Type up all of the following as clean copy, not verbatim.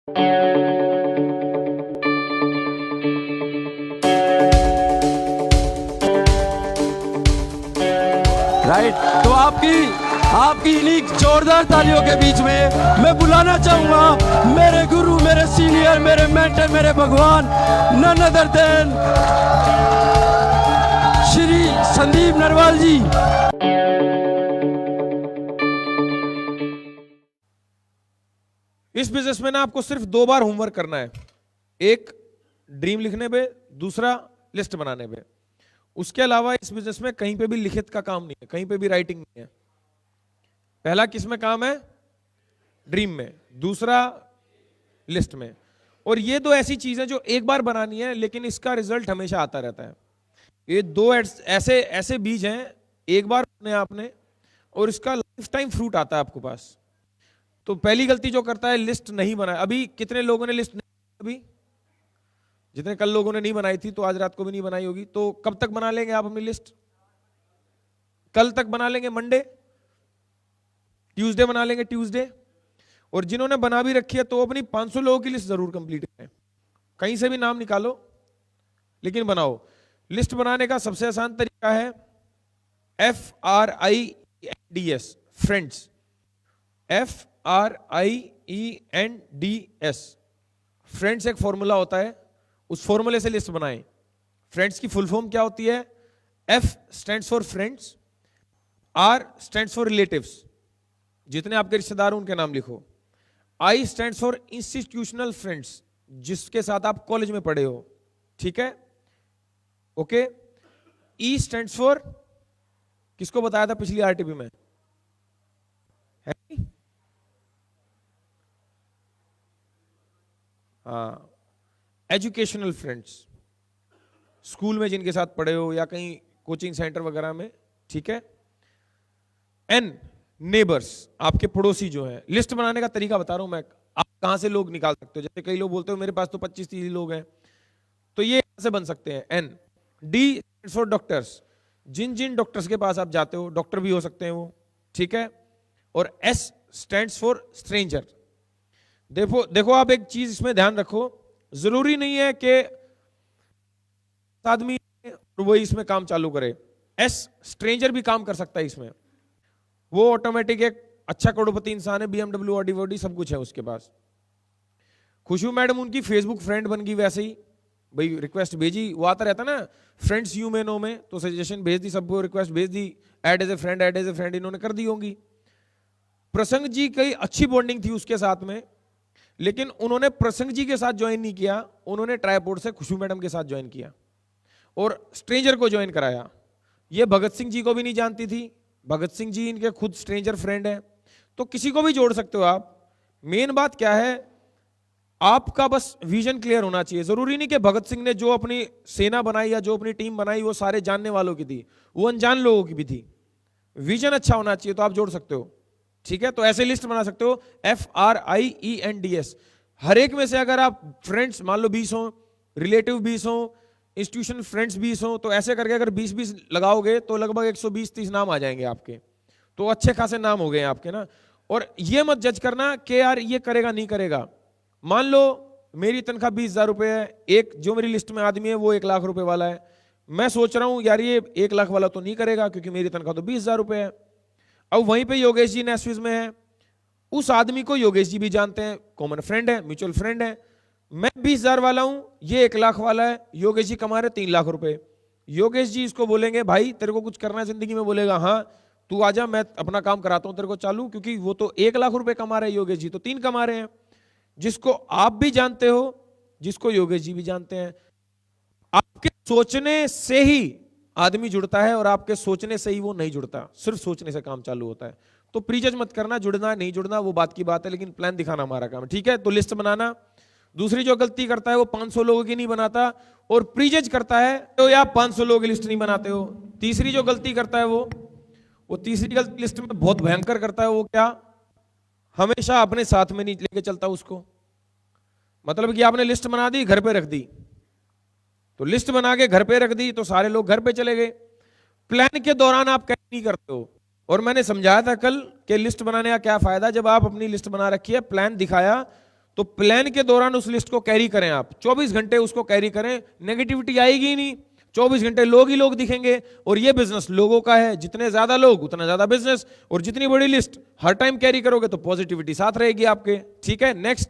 Right, तो आपकी इन्हीं जोरदार तालियों के बीच में मैं बुलाना चाहूंगा मेरे गुरु, मेरे सीनियर, मेरे मेंटर, मेरे भगवान, none other than Shri Sandeep Narwal ji. इस बिजनेस में ना आपको सिर्फ 2 बार होमवर्क करना है, एक ड्रीम लिखने पे, दूसरा लिस्ट बनाने पे। उसके अलावा इस बिजनेस में कहीं पे भी लिखित का काम नहीं है, कहीं पे भी राइटिंग नहीं है। पहला किस में काम है? ड्रीम में, दूसरा लिस्ट में। और ये 2 ऐसी चीजें जो एक बार बनानी है, लेकिन इसका रिजल्ट हमेशा आता रहता है। ये 2 ऐसे बीज हैं, एक बार बनाने आपने और इसका लाइफ टाइम फ्रूट आता है आपके पास। तो पहली गलती जो करता है, लिस्ट नहीं बनाया। अभी कितने लोगों ने लिस्ट नहीं, अभी जितने कल लोगों ने नहीं बनाई थी तो आज रात को भी नहीं बनाई होगी, तो कब तक बना लेंगे आप अपनी लिस्ट? कल तक बना लेंगे, मंडे, ट्यूसडे बना लेंगे, ट्यूसडे। और जिन्होंने बना भी रखी है तो अपनी 500 लोगों की लिस्ट जरूर कंप्लीट करें। कहीं से भी नाम निकालो लेकिन बनाओ। लिस्ट बनाने का सबसे आसान तरीका है FRIENDS, फ्रेंड्स। FRIENDS, फ्रेंड्स एक फॉर्मूला होता है, उस फॉर्मूले से लिस्ट बनाएं। फ्रेंड्स की फुल फॉर्म क्या होती है? F stands for friends, R stands for relatives, जितने आपके रिश्तेदार हैं उनके नाम लिखो। I stands for institutional friends, जिसके साथ आप कॉलेज में पढ़े हो, ठीक है, ओके। E स्टैंड्स फॉर, किसको बताया था पिछली आरटीपी में? है? हाँ, एजुकेशनल फ्रेंड्स, स्कूल में जिनके साथ पढ़े हो या कहीं कोचिंग सेंटर वगैरह में, ठीक है। N नेबर्स, आपके पड़ोसी जो हैं। लिस्ट बनाने का तरीका बता रहा हूं मैं, आप कहां से लोग निकाल सकते हो। जैसे कई लोग बोलते हो मेरे पास तो 25-30 लोग हैं, तो ये कैसे बन सकते हैं? N। D फॉर डॉक्टर्स, जिन जिन डॉक्टर्स के पास आप जाते हो, डॉक्टर भी हो सकते हैं वो, ठीक है। और S स्टैंड्स फॉर स्ट्रेंजर। देखो आप एक चीज इसमें ध्यान रखो, जरूरी नहीं है कि आदमी वो इसमें काम चालू करे। S स्ट्रेंजर भी काम कर सकता है इसमें, वो ऑटोमेटिक एक अच्छा करोड़पति इंसान है, BMW, ऑडी वॉडी सब कुछ है उसके पास। खुशबू मैडम उनकी फेसबुक फ्रेंड बन गई, वैसे ही भाई रिक्वेस्ट भेजी, वो आता रहता ना फ्रेंड्स यू में नो में, तो सजेशन भेज दी, सबको रिक्वेस्ट भेज दी, add as a friend, add as a friend इन्होंने कर दी होंगी। प्रसंग जी की अच्छी बॉन्डिंग थी उसके साथ में, लेकिन उन्होंने प्रसंग जी के साथ ज्वाइन नहीं किया, उन्होंने ट्राइपोर्ट से खुशबू मैडम के साथ ज्वाइन किया और स्ट्रेंजर को ज्वाइन कराया। ये भगत सिंह जी को भी नहीं जानती थी, भगत सिंह जी इनके खुद स्ट्रेंजर फ्रेंड है। तो किसी को भी जोड़ सकते हो आप। मेन बात क्या है, आपका बस विजन क्लियर होना चाहिए। जरूरी नहीं कि भगत सिंह ने जो अपनी सेना बनाई या जो अपनी टीम बनाई वो सारे जानने वालों की थी, वो अनजान लोगों की भी थी। विजन अच्छा होना चाहिए तो आप जोड़ सकते हो, ठीक है। तो ऐसे लिस्ट बना सकते हो FRIENDS। हर एक में से अगर आप फ्रेंड्स मान लो 20 हो, रिलेटिव 20 हो, इंस्टीट्यूशन फ्रेंड्स 20 हो, तो ऐसे करके अगर 20-20 लगाओगे तो लगभग 120-30 नाम आ जाएंगे आपके। तो अच्छे खासे नाम हो गए आपके ना। और ये मत जज करना कि यार ये करेगा नहीं करेगा। मान लो मेरी तनख्वाह 20,000 रुपए है, एक जो मेरी लिस्ट में आदमी है वो 1 लाख रुपए वाला है, मैं सोच रहा हूं यार ये 1 लाख वाला तो नहीं करेगा क्योंकि मेरी तनख्वाह तो 20,000 रुपए है। अब वहीं पे योगेश जी नेस्विस में है, उस आदमी को योगेश जी भी जानते हैं, कॉमन फ्रेंड है, म्यूचुअल फ्रेंड है। मैं 20,000 वाला हूं, ये 1 लाख वाला है, योगेश जी कमा रहे 3 लाख रुपए। योगेश जी इसको बोलेंगे भाई तेरे को कुछ करना है जिंदगी में, बोलेगा हाँ तू आजा मैं अपना काम कराता हूं तेरे को चालू, क्योंकि वो तो 1 लाख रुपए कमा रहे हैं, योगेश जी तो 3 कमा रहे हैं। जिसको आप भी जानते हो, जिसको योगेश जी भी जानते हैं। आपके सोचने से ही आदमी जुड़ता है और आपके सोचने से ही वो नहीं जुड़ता, सिर्फ सोचने से काम चालू होता है। तो प्रीजज मत करना, जुड़ना नहीं जुड़ना वो बात की बात है, लेकिन प्लान दिखाना हमारा काम है, ठीक है। तो लिस्ट बनाना। दूसरी जो गलती करता है वो 500 लोगों की नहीं बनाता और प्रीजज करता है, तो या 500 लोगों की लिस्ट नहीं बनाते हो। तीसरी जो गलती करता है वो तीसरी गलती लिस्ट में बहुत भयंकर करता है, वो क्या? हमेशा अपने साथ में नहीं लेके चलता उसको। मतलब कि आपने लिस्ट बना दी, घर पे रख दी, तो लिस्ट बना के घर पे रख दी तो सारे लोग घर पे चले गए। प्लान के दौरान आप कैसे नहीं करते हो। और मैंने समझाया था कल कि लिस्ट बनाने का क्या फायदा। जब आप अपनी लिस्ट बना रखी है, प्लान दिखाया, तो प्लान के दौरान उस लिस्ट को कैरी करें आप, 24 घंटे उसको कैरी करें, नेगेटिविटी आएगी ही नहीं। 24 घंटे लोग ही लोग दिखेंगे, और ये बिजनेस लोगों का है, जितने ज्यादा लोग उतना ज्यादा बिजनेस, और जितनी बड़ी लिस्ट हर टाइम कैरी करोगे तो पॉजिटिविटी साथ रहेगी आपके। ठीक है, next,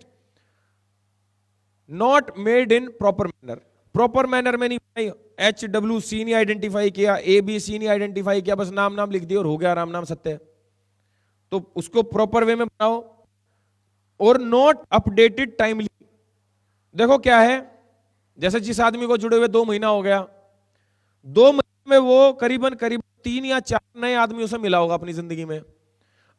not made in proper manner. Proper manner में नहीं बनाई, HWC नहीं आइडेंटिफाई किया, ABC नहीं आइडेंटिफाई किया, बस नाम नाम लिख दिया और हो गया राम नाम सत्य। तो उसको प्रॉपर वे में बनाओ। और नॉट अपडेटेड टाइमली। देखो क्या है, जैसे जिस आदमी को जुड़े हुए 2 महीना हो गया, 2 महीने में वो करीबन 3 या 4 नए आदमियों से मिला होगा अपनी जिंदगी में।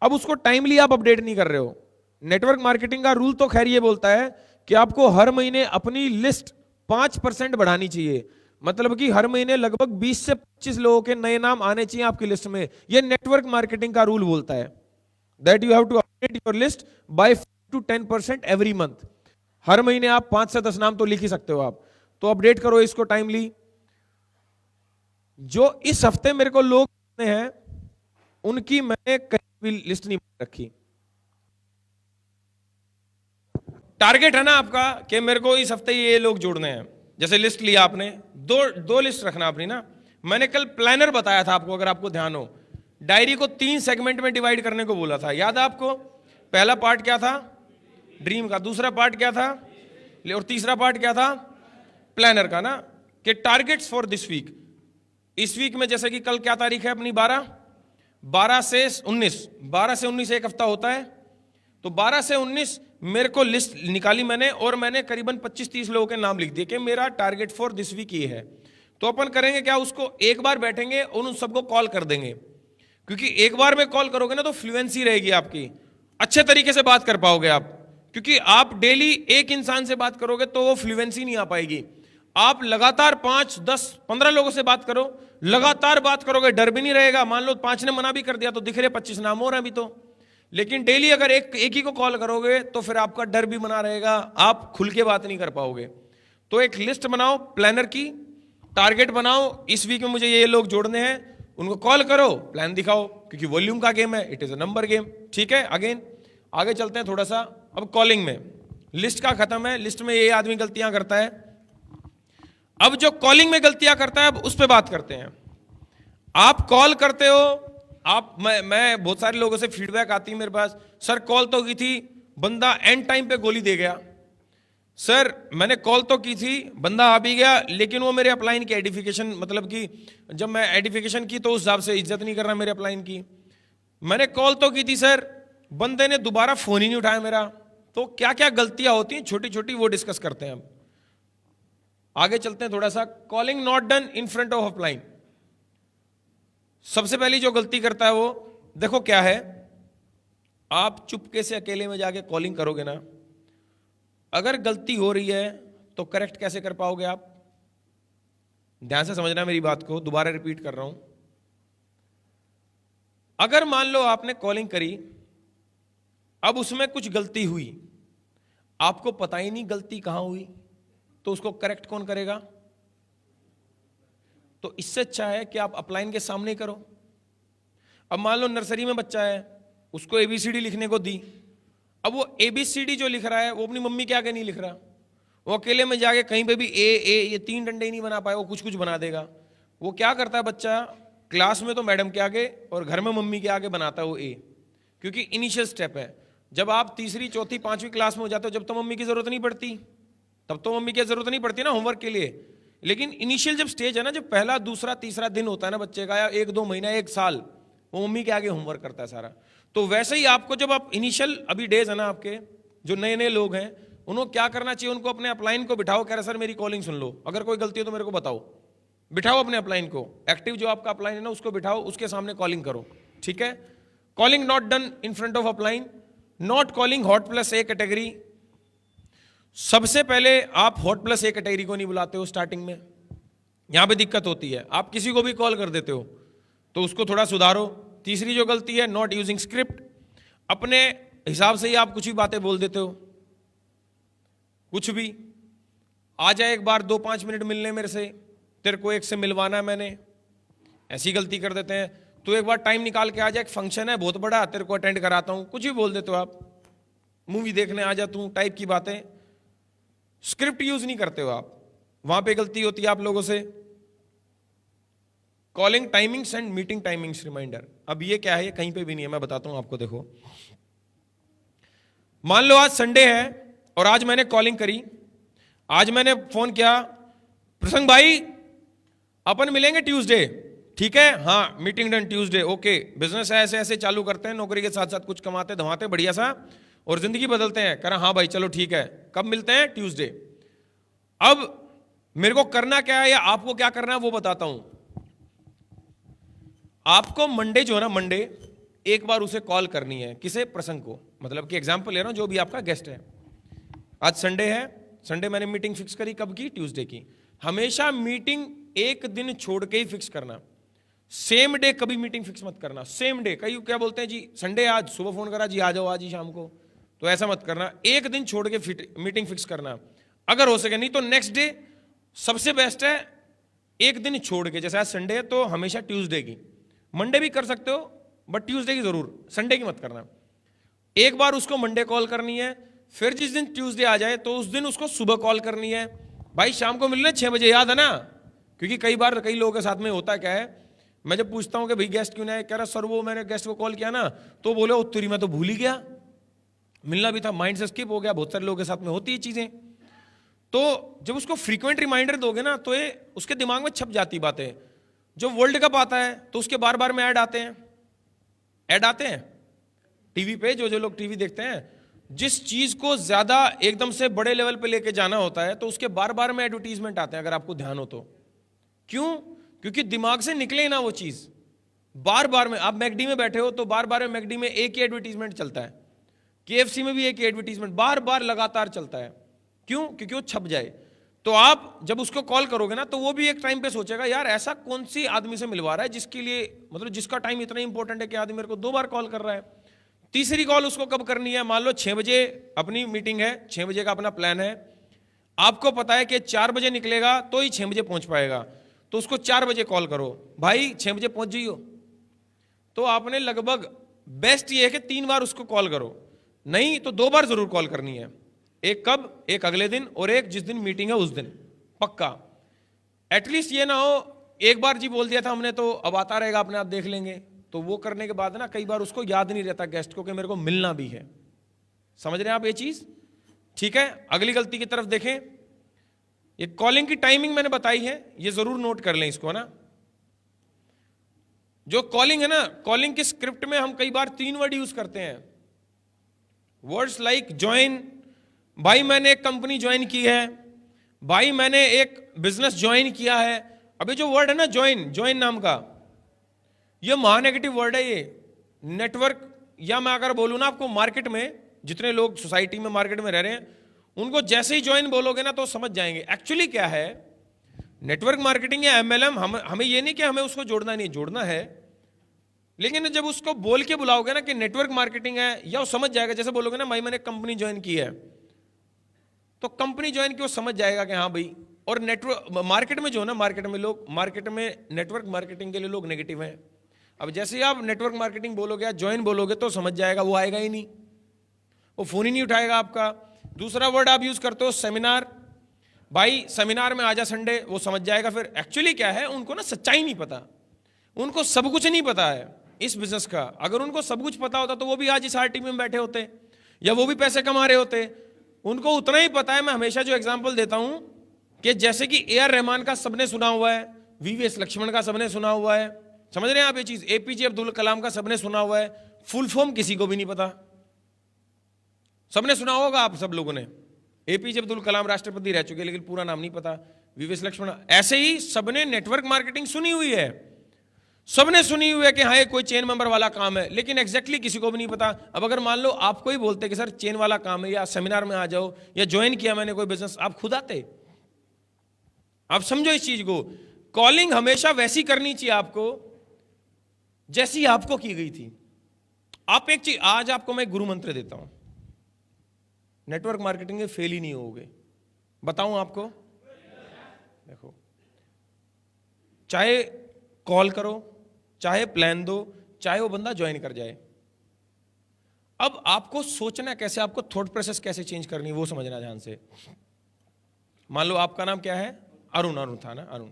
अब उसको टाइमली आप अपडेट नहीं कर रहे हो। नेटवर्क मार्केटिंग का रूल तो खैर ये बोलता है कि आपको हर महीने अपनी लिस्ट 5% बढ़ानी चाहिए, मतलब कि हर महीने लगभग 20 से 25 लोगों के नए नाम आने चाहिए आपकी लिस्ट में। ये नेटवर्क मार्केटिंग का रूल बोलता है that you have to update your list by 5 to 10% every month. हर महीने आप 5 से 10 नाम तो लिख ही सकते हो आप, तो अपडेट करो इसको टाइमली। जो इस हफ्ते मेरे को लोग हैं उनकी मैंने कहीं भी लिस्ट नहीं रखी। टारगेट है ना आपका कि मेरे को इस हफ्ते ये लोग जोड़ने हैं, जैसे लिस्ट लिया आपने, दो लिस्ट रखना अपनी ना। मैंने कल प्लानर बताया था आपको, अगर आपको ध्यान हो, डायरी को 3 सेगमेंट में डिवाइड करने को बोला था, याद है आपको? पहला पार्ट क्या था? ड्रीम का। दूसरा पार्ट क्या था? और तीसरा पार्ट क्या था? प्लानर का ना, कि टारगेट्स फॉर दिस वीक। इस वीक में जैसे कि कल क्या तारीख है अपनी? 12 से 19 एक हफ्ता होता है, तो 12 से 19 मेरे को लिस्ट निकाली मैंने, और मैंने करीबन 25-30 लोगों के नाम लिख दिए कि मेरा टारगेट फॉर दिस वीक ये है। तो अपन करेंगे क्या, उसको एक बार बैठेंगे और उन सबको कॉल कर देंगे, क्योंकि एक बार में कॉल करोगे ना तो फ्लुएंसी रहेगी आपकी, अच्छे तरीके से बात कर पाओगे आप। क्योंकि आप डेली एक इंसान से बात करोगे तो वो फ्लुएंसी नहीं आ पाएगी। आप लगातार 5, 10, 15 लोगों से बात करो, लगातार बात करोगे, डर भी नहीं रहेगा। मान लो 5 ने मना भी कर दिया तो दिख रहे 25 नाम हो रहे हैं अभी तो। लेकिन डेली अगर एक ही को कॉल करोगे तो फिर आपका डर भी बना रहेगा, आप खुल के बात नहीं कर पाओगे। तो एक लिस्ट बनाओ प्लानर की, टारगेट बनाओ, इस वीक में मुझे ये लोग जोड़ने हैं, उनको कॉल करो, प्लान दिखाओ, क्योंकि वॉल्यूम का गेम है, it is a number game. ठीक है, अगेन आगे चलते हैं थोड़ा सा। अब कॉलिंग में लिस्ट का खत्म है, लिस्ट में ये आदमी गलतियां करता है। अब जो कॉलिंग में गलतियां करता है, अब उस पर बात करते हैं। आप कॉल करते हो, मैं बहुत सारे लोगों से फीडबैक आती है मेरे पास, सर कॉल तो की थी, बंदा एंड टाइम पे गोली दे गया। सर मैंने कॉल तो की थी, बंदा आ भी गया, लेकिन वो मेरे अपलाइन की एडिफिकेशन, मतलब कि जब मैं एडिफिकेशन की तो उस हिसाब से इज्जत नहीं कर रहा मेरे अपलाइन की। मैंने कॉल तो की थी सर, बंदे ने दोबारा फोन ही नहीं उठाया मेरा। तो क्या क्या गलतियां होती हैं छोटी छोटी, वो डिस्कस करते हैं। अब आगे चलते हैं थोड़ा सा। Calling not done in front of upline. सबसे पहली जो गलती करता है वो, देखो क्या है, आप चुपके से अकेले में जाके कॉलिंग करोगे ना, अगर गलती हो रही है तो करेक्ट कैसे कर पाओगे आप? ध्यान से समझना मेरी बात को, दोबारा रिपीट कर रहा हूं। अगर मान लो आपने कॉलिंग करी, अब उसमें कुछ गलती हुई, आपको पता ही नहीं गलती कहां हुई, तो उसको करेक्ट कौन करेगा? तो इससे अच्छा है कि आप अपलाइन के सामने करो। अब मान लो नर्सरी में बच्चा है, उसको ABCD लिखने को दी, अब वो ABCD जो लिख रहा है वो अपनी मम्मी के आगे नहीं लिख रहा, वो अकेले में जाके कहीं पे भी ए ये 3 डंडे ही नहीं बना पाए, वो कुछ कुछ बना देगा। वो क्या करता है बच्चा, क्लास में तो मैडम के आगे और घर में मम्मी के आगे बनाता है वो A, क्योंकि इनिशियल स्टेप है। जब आप 3री, 4थी, 5वीं क्लास में हो जाते हो, जब तो मम्मी की जरूरत नहीं पड़ती, तब तो मम्मी की जरूरत नहीं पड़ती ना होमवर्क के लिए। लेकिन इनिशियल जब स्टेज है ना, जब पहला, दूसरा, तीसरा दिन होता है ना बच्चे का, या 1-2 महीना, 1 साल, वो मम्मी के आगे होमवर्क करता है सारा। तो वैसे ही आपको जब आप इनिशियल अभी डेज है ना आपके, जो नए नए लोग हैं, उनको क्या करना चाहिए, उनको अपने अपलाइन को बिठाओ, कह रहे सर मेरी कॉलिंग सुन लो, अगर कोई गलती हो तो मेरे को बताओ। बिठाओ अपने अपलाइन को, एक्टिव जो आपका अपलाइन है ना उसको बिठाओ, उसके सामने कॉलिंग करो। ठीक है, calling not done in front of upline. Not calling Hot+A category. सबसे पहले आप Hot+A कैटेगरी को नहीं बुलाते हो स्टार्टिंग में, यहां पे दिक्कत होती है। आप किसी को भी कॉल कर देते हो, तो उसको थोड़ा सुधारो। तीसरी जो गलती है, नॉट यूजिंग स्क्रिप्ट। अपने हिसाब से ही आप कुछ भी बातें बोल देते हो, कुछ भी आ जाए, एक बार 2-5 मिनट मिलने मेरे से, तेरे को एक से मिलवाना है मैंने, ऐसी गलती कर देते हैं। तो एक बार टाइम निकाल के आ जाए, एक फंक्शन है बहुत बड़ा, तेरे को अटेंड कराता हूं, कुछ भी बोल देते हो आप। मूवी देखने आ जाता हूं टाइप की बातें, स्क्रिप्ट यूज नहीं करते हो आप, वहां पे गलती होती है आप लोगों से। Calling timings and meeting timings reminder, अब ये क्या है, ये कहीं पे भी नहीं है, मैं बताता हूं आपको। देखो, मान लो आज संडे है और आज मैंने कॉलिंग करी, आज मैंने फोन किया, प्रसंग भाई अपन मिलेंगे ट्यूसडे, ठीक है, हाँ meeting done Tuesday, okay, business है ऐसे ऐसे चालू करते हैं, नौकरी के साथ साथ कुछ कमाते धमाते बढ़िया सा और जिंदगी बदलते हैं। करा हाँ भाई चलो ठीक है, कब मिलते हैं, ट्यूसडे। अब मेरे को करना क्या है या आपको क्या करना है वो बताता हूं। आपको मंडे जो है ना, मंडे एक बार उसे कॉल करनी है, किसे, प्रसंग को, मतलब कि एग्जांपल ले रहा हूं, जो भी आपका गेस्ट है। आज संडे है, संडे मैंने मीटिंग फिक्स करी, कब की, ट्यूसडे की। हमेशा मीटिंग एक दिन छोड़ के ही फिक्स करना, सेम डे कभी मीटिंग फिक्स मत करना, सेम डे। कई क्या बोलते हैं जी संडे आज सुबह फोन करा जी आ जाओ आज ही शाम को, तो ऐसा मत करना, एक दिन छोड़ के मीटिंग फिक्स करना अगर हो सके, नहीं तो नेक्स्ट डे सबसे बेस्ट है, एक दिन छोड़ के। जैसे आज संडे है तो हमेशा ट्यूसडे की, मंडे भी कर सकते हो बट ट्यूसडे की जरूर, संडे की मत करना। एक बार उसको मंडे कॉल करनी है, फिर जिस दिन ट्यूसडे आ जाए तो उस दिन उसको सुबह कॉल करनी है, भाई शाम को मिलना 6 बजे, याद है ना। क्योंकि कई बार कई लोगों के साथ में होता क्या है, मैं जब पूछता हूं कि भाई गेस्ट क्यों नहीं आए, कह रहा सर वो मैंने गेस्ट को कॉल किया ना तो बोले उत्तरी मैं तो भूल ही गया, मिलना भी था, माइंड से स्किप हो गया। बहुत सारे लोगों के साथ में होती है चीजें। तो जब उसको फ्रीक्वेंट रिमाइंडर दोगे ना तो ये उसके दिमाग में छप जाती बातें। जो वर्ल्ड कप आता है तो उसके बार बार में ऐड आते हैं, ऐड आते हैं टीवी पे, जो लोग टीवी देखते हैं, जिस चीज को ज्यादा एकदम से बड़े लेवल पे लेके जाना होता है तो उसके बार बार में एडवर्टीजमेंट आते हैं, अगर आपको ध्यान हो तो। क्यों? क्योंकि दिमाग से निकले ना वो चीज, बार बार में। आप मैकडी में बैठे हो तो बार बार में मैकडी में एक ही एडवर्टीजमेंट चलता है, केएफसी में भी एक ही एडवर्टीजमेंट बार बार लगातार चलता है। क्यों? क्योंकि वो छप जाए। तो आप जब उसको कॉल करोगे ना तो वो भी एक टाइम पे सोचेगा यार ऐसा कौन सी आदमी से मिलवा रहा है जिसके लिए, मतलब जिसका टाइम इतना इंपॉर्टेंट है कि आदमी मेरे को 2 बार कॉल कर रहा है। तीसरी कॉल उसको कब करनी है, मान लो 6 बजे अपनी मीटिंग है, 6 बजे का अपना प्लान है, आपको पता है कि 4 बजे निकलेगा तो ही 6 बजे पहुंच पाएगा, तो उसको 4 बजे कॉल करो, भाई 6 बजे पहुंच जाइयो। तो आपने लगभग बेस्ट ये है कि 3 बार उसको कॉल करो, नहीं तो 2 बार जरूर कॉल करनी है, एक कब, एक अगले दिन और एक जिस दिन मीटिंग है उस दिन, पक्का। एटलीस्ट ये ना हो एक बार जी बोल दिया था हमने तो अब आता रहेगा अपने आप देख लेंगे, तो वो करने के बाद ना कई बार उसको याद नहीं रहता गेस्ट को कि मेरे को मिलना भी है। समझ रहे हैं आप ये चीज? ठीक है, अगली गलती की तरफ देखें। ये कॉलिंग की टाइमिंग मैंने बताई है, ये जरूर नोट कर लें इसको ना। जो कॉलिंग है ना, कॉलिंग की स्क्रिप्ट में हम कई बार 3 वर्ड यूज करते हैं, वर्ड्स लाइक ज्वाइन, भाई मैंने एक कंपनी ज्वाइन की है, भाई मैंने एक बिजनेस ज्वाइन किया है। अभी जो वर्ड है ना ज्वाइन, ज्वाइन नाम का, ये महा नेगेटिव वर्ड है ये। नेटवर्क, या मैं अगर बोलूं ना आपको, मार्केट में जितने लोग सोसाइटी में मार्केट में रह रहे हैं उनको जैसे ही ज्वाइन बोलोगे ना तो समझ जाएंगे एक्चुअली क्या है। नेटवर्क मार्केटिंग या एमएलएम, हमें ये नहीं कि हमें उसको जोड़ना नहीं, जोड़ना है, लेकिन जब उसको बोल के बुलाओगे ना कि नेटवर्क मार्केटिंग है, या वो समझ जाएगा। जैसे बोलोगे ना भाई मैंने कंपनी ज्वाइन की है, तो कंपनी ज्वाइन की वो समझ जाएगा कि हाँ भाई। और नेटवर्क मार्केट में जो है ना, मार्केट में लोग, मार्केट में नेटवर्क मार्केटिंग के लिए लोग नेगेटिव हैं। अब जैसे ही आप नेटवर्क मार्केटिंग बोलोगे या ज्वाइन बोलोगे तो समझ जाएगा, वो आएगा ही नहीं, वो फोन ही नहीं उठाएगा आपका। दूसरा वर्ड आप यूज करते हो सेमिनार, भाई सेमिनार में आजा संडे, वो समझ जाएगा। फिर एक्चुअली क्या है, उनको ना सच्चाई नहीं पता, उनको सब कुछ नहीं पता है इस बिजनेस का। अगर उनको सब कुछ पता होता तो वो भी आज इस आरटी में बैठे होते, या वो भी पैसे कमा रहे होते। उनको उतना ही पता है, मैं हमेशा जो एग्जांपल देता हूं कि जैसे कि ए.आर. रहमान का सबने सुना हुआ है, वी.वी.एस. लक्ष्मण का सबने सुना हुआ है, समझ रहे हैं आप ये चीज, एपीजे अब्दुल कलाम का सबने सुना हुआ है, फुल फॉर्म किसी को भी नहीं पता। सबने सुना होगा आप सब लोगों ने, एपीजे अब्दुल कलाम राष्ट्रपति रह चुके लेकिन पूरा नाम नहीं पता, वी.वी.एस. लक्ष्मण। ऐसे ही सबने नेटवर्क मार्केटिंग सुनी हुई है, सबने सुनी हुई है कि हाँ ये कोई चेन मेंबर वाला काम है, लेकिन एग्जैक्टली किसी को भी नहीं पता। अब अगर मान लो आपको ही बोलते कि सर चेन वाला काम है, या सेमिनार में आ जाओ, या ज्वाइन किया मैंने कोई बिजनेस, आप खुद आते? आप समझो इस चीज को। कॉलिंग हमेशा वैसी करनी चाहिए आपको जैसी आपको की गई थी। आप एक चीज, आज आपको मैं गुरु मंत्र देता हूं, नेटवर्क मार्केटिंग में फेल ही नहीं होगे, बताऊं आपको। देखो, चाहे कॉल करो, चाहे प्लान दो, चाहे वो बंदा ज्वाइन कर जाए, अब आपको सोचना कैसे, आपको थॉट प्रोसेस कैसे चेंज करनी है वो समझना ध्यान से। मान लो आपका नाम क्या है, अरुण था ना, अरुण।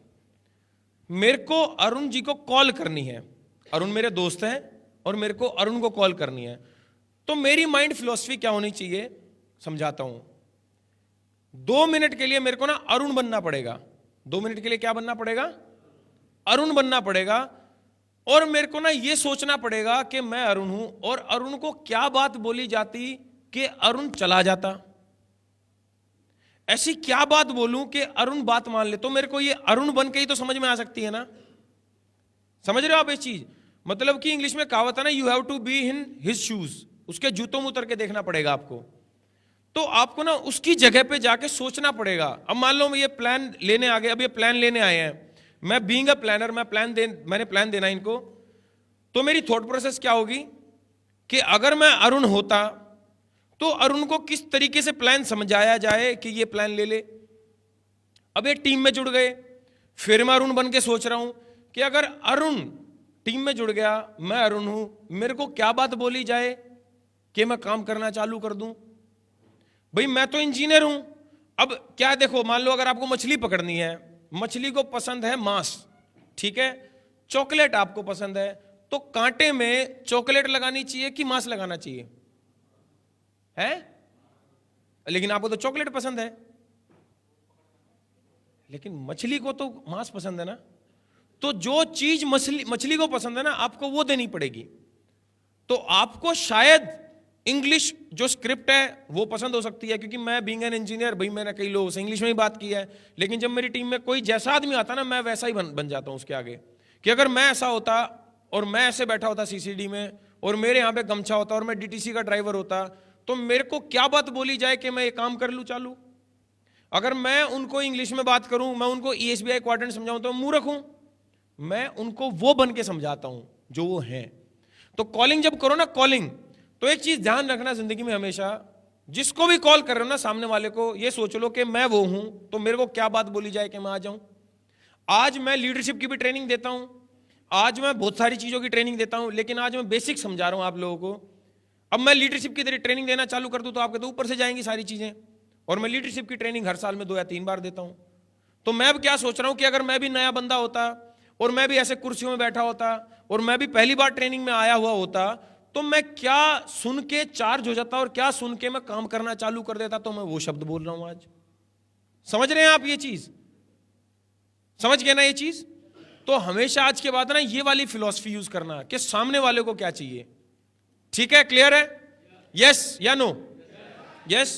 मेरे को अरुण जी को कॉल करनी है, अरुण मेरे दोस्त हैं और मेरे को अरुण को कॉल करनी है, तो मेरी माइंड फिलॉसफी क्या होनी चाहिए, समझाता हूं। 2 मिनट के लिए मेरे को ना अरुण बनना पड़ेगा, 2 मिनट के लिए क्या बनना पड़ेगा, अरुण बनना पड़ेगा। और मेरे को ना ये सोचना पड़ेगा कि मैं अरुण हूं और अरुण को क्या बात बोली जाती कि अरुण चला जाता, ऐसी क्या बात बोलूं कि अरुण बात मान ले। तो मेरे को ये अरुण बन के ही तो समझ में आ सकती है ना, समझ रहे हो आप ये चीज। मतलब कि इंग्लिश में कहावत है ना, you have to be in his shoes, उसके जूतों में उतर के देखना पड़ेगा आपको। तो आपको ना उसकी जगह पे जाके सोचना पड़ेगा। अब मान लो ये प्लान लेने आ गए, अब ये प्लान लेने आए हैं, मैं बीइंग अ प्लानर, मैंने प्लान देना इनको, तो मेरी थॉट प्रोसेस क्या होगी कि अगर मैं अरुण होता तो अरुण को किस तरीके से प्लान समझाया जाए कि ये प्लान ले ले। अब ये टीम में जुड़ गए, फिर मैं अरुण बन के सोच रहा हूं कि अगर अरुण टीम में जुड़ गया, मैं अरुण हूं, मेरे को क्या बात बोली जाए कि मैं काम करना चालू कर दूं। भाई मैं तो इंजीनियर हूं। अब क्या देखो, मान लो अगर आपको मछली पकड़नी है, मछली को पसंद है मांस, ठीक है, चॉकलेट आपको पसंद है, तो कांटे में चॉकलेट लगानी चाहिए कि मांस लगाना चाहिए है? लेकिन आपको तो चॉकलेट पसंद है, लेकिन मछली को तो मांस पसंद है ना। तो जो चीज मछली को पसंद है ना, आपको वो देनी पड़ेगी। तो आपको शायद इंग्लिश जो स्क्रिप्ट है वो पसंद हो सकती है, क्योंकि मैं बीइंग एन इंजीनियर, भाई मैंने कई लोगों से इंग्लिश में ही बात की है, लेकिन जब मेरी टीम में कोई जैसा आदमी आता ना, मैं वैसा ही बन जाता हूं उसके आगे। कि अगर मैं ऐसा होता और मैं ऐसे बैठा होता सीसीडी में, और मेरे यहां पे गमछा होता और मैं डीटीसी का ड्राइवर होता, तो मेरे को क्या बात बोली जाए कि मैं ये काम कर लूं चालू। अगर मैं उनको इंग्लिश में बात करूं, मैं उनको ESBI क्वाड्रेंट समझाऊं, तो मूर्ख हूं। मैं उनको वो बन के समझाता हूं जो वो हैं। तो कॉलिंग जब करो ना, कॉलिंग, तो एक चीज ध्यान रखना जिंदगी में हमेशा, जिसको भी कॉल कर रहे हो ना सामने वाले को, ये सोच लो कि मैं वो हूं, तो मेरे को क्या बात बोली जाए कि मैं आ जाऊं। आज मैं लीडरशिप की भी ट्रेनिंग देता हूं, आज मैं बहुत सारी चीजों की ट्रेनिंग देता हूं, लेकिन आज मैं बेसिक समझा रहा हूं आप लोगों को। अब मैं लीडरशिप की तरह ट्रेनिंग देना चालू कर दूं तो आपके तो ऊपर से जाएंगी सारी चीजें। और मैं लीडरशिप की ट्रेनिंग हर साल में 2 या 3 बार देता हूं। तो मैं अब क्या सोच रहा हूं कि अगर मैं भी नया बंदा होता और मैं भी ऐसे कुर्सियों में बैठा होता और मैं भी पहली बार ट्रेनिंग में आया हुआ होता, तो मैं क्या सुन के चार्ज हो जाता और क्या सुन के मैं काम करना चालू कर देता। तो मैं वो शब्द बोल रहा हूं आज। समझ रहे हैं आप ये चीज? समझ गए ना ये चीज? तो हमेशा आज के बाद ना ये वाली फिलॉसफी यूज करना कि सामने वाले को क्या चाहिए। ठीक है, क्लियर है? यस या नो? यस।